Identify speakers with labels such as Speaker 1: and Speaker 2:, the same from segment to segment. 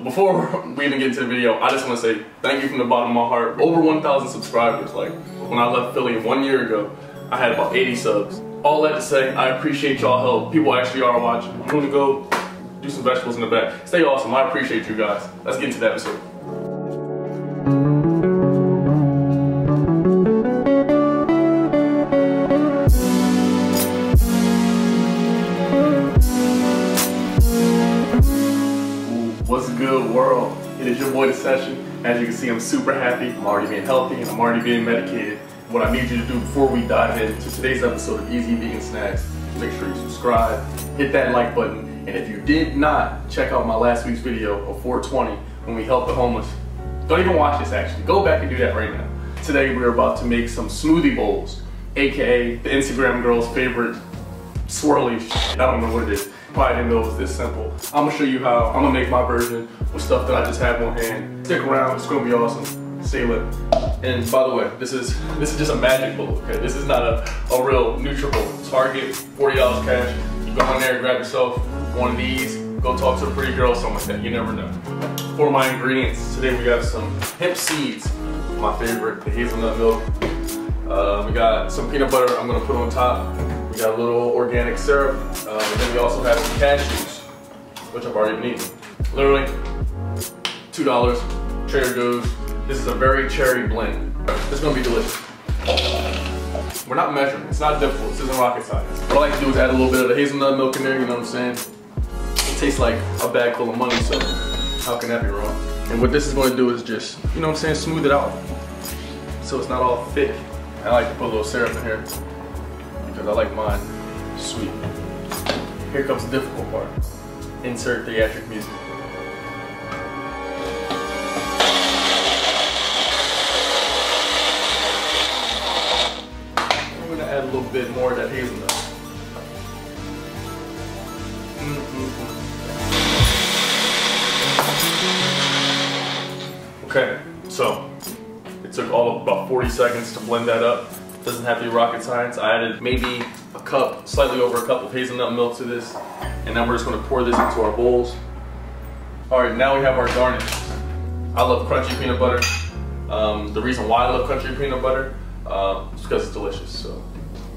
Speaker 1: Before we even get into the video, I just want to say thank you from the bottom of my heart. Over 1,000 subscribers. Like, when I left Philly 1 year ago, I had about 80 subs. All that to say, I appreciate y'all help. People actually are watching. I'm gonna go do some vegetables in the back. Stay awesome. I appreciate you guys. Let's get into the episode. What's good, world? It is your boy, 𝙒𝙗𝙬. As you can see, I'm super happy. I'm already being healthy and I'm already being medicated. What I need you to do before we dive into today's episode of Easy Vegan Snacks, make sure you subscribe, hit that like button, and if you did not check out my last week's video of 420 when we helped the homeless, don't even watch this actually. Go back and do that right now. Today we're about to make some smoothie bowls, aka the Instagram girl's favorite swirly shit. I don't know what it is. Probably didn't know it was this simple. I'm gonna show you how I'm gonna make my version with stuff that I just have on hand. Stick around, it's gonna be awesome. Stay lit. And by the way, this is just a magic bowl, okay? This is not a real Nutribowl. Target, $40 cash. You go in there, grab yourself one of these, go talk to a pretty girl, something like that. You never know. For my ingredients, today we got some hemp seeds, my favorite, the hazelnut milk. We got some peanut butter I'm gonna put on top. We got a little organic syrup, and then we also have some cashews, which I've already eaten. Literally, $2, Trader Joe's. This is a very cherry blend. It's gonna be delicious. We're not measuring, it's not difficult, this isn't rocket science. What I like to do is add a little bit of the hazelnut milk in there, you know what I'm saying? It tastes like a bag full of money, so how can that be wrong? And what this is gonna do is just, you know what I'm saying, smooth it out. So it's not all thick. I like to put a little syrup in here, because I like mine sweet. Here comes the difficult part. Insert theatric music. I'm gonna add a little bit more of that hazelnut. Okay, so it took all of about 40 seconds to blend that up. Doesn't have to be rocket science. I added maybe a cup, slightly over a cup of hazelnut milk to this. And now we're just gonna pour this into our bowls. All right, now we have our garnish. I love crunchy peanut butter. The reason why I love crunchy peanut butter is because it's delicious. So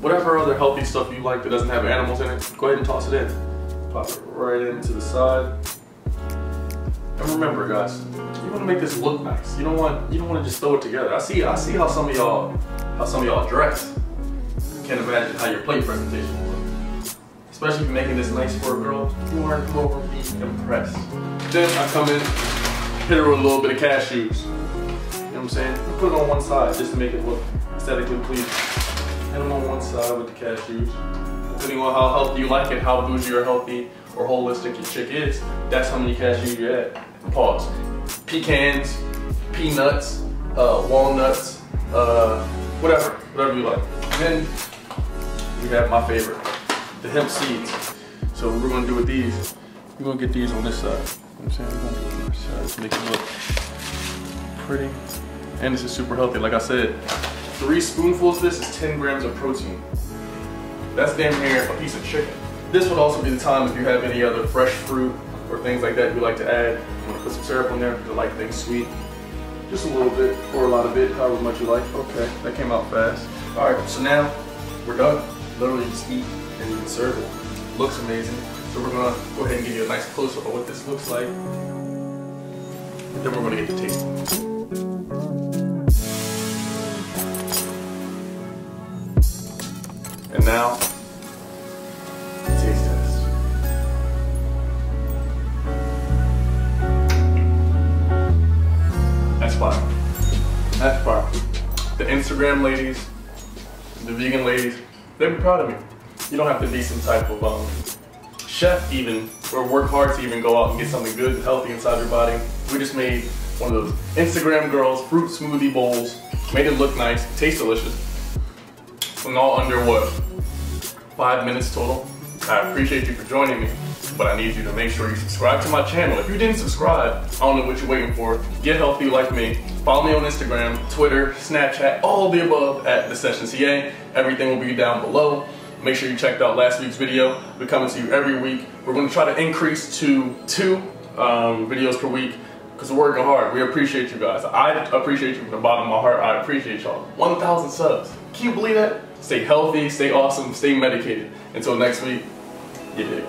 Speaker 1: whatever other healthy stuff you like that doesn't have animals in it, go ahead and toss it in. Pop it right into the side. And remember, guys, you want to make this look nice. You don't want to just throw it together. I see how some of y'all dress. Can't imagine how your plate presentation will look. Especially if you're making this nice for a girl. You want her to come over and be impressed. Then I come in, hit her with a little bit of cashews. You know what I'm saying? Put it on one side just to make it look aesthetically pleasing. Hit them on one side with the cashews. Depending on how healthy you like it, how bougie or healthy or holistic your chick is, that's how many cashews you add. Pause. Pecans, peanuts, walnuts, whatever you like. And then we have my favorite, the hemp seeds. So what we're gonna do with these, we're gonna get these on this side. You know what I'm saying? We're gonna do it on this side to make it look pretty. And this is super healthy. Like I said, 3 spoonfuls of this is 10 grams of protein. That's damn near a piece of chicken. This would also be the time if you have any other fresh fruit or things like that you like to add. You want to put some syrup on there because you like things sweet. Just a little bit or a lot of it, however much you like. Okay, that came out fast. All right, so now we're done. Literally just eat and you can serve it. Looks amazing. So we're gonna go ahead and give you a nice close-up of what this looks like. And then we're gonna get to tasting. And now, taste test. That's fire. That's fire. The Instagram ladies, the vegan ladies, they'd be proud of me. You don't have to be some type of chef even, or work hard to even go out and get something good and healthy inside your body. We just made one of those Instagram girls fruit smoothie bowls, made it look nice, taste delicious. And all under what? 5 minutes total. I appreciate you for joining me, but I need you to make sure you subscribe to my channel. If you didn't subscribe, I don't know what you're waiting for. Get healthy like me. Follow me on Instagram, Twitter, Snapchat, all the above at 𝙒𝙗𝙬. Everything will be down below. Make sure you checked out last week's video. We're coming to you every week. We're going to try to increase to 2 videos per week because we're working hard. We appreciate you guys. I appreciate you from the bottom of my heart. I appreciate y'all. 1,000 subs. Can you believe that? Stay healthy, stay awesome, stay medicated. Until next week, you dig.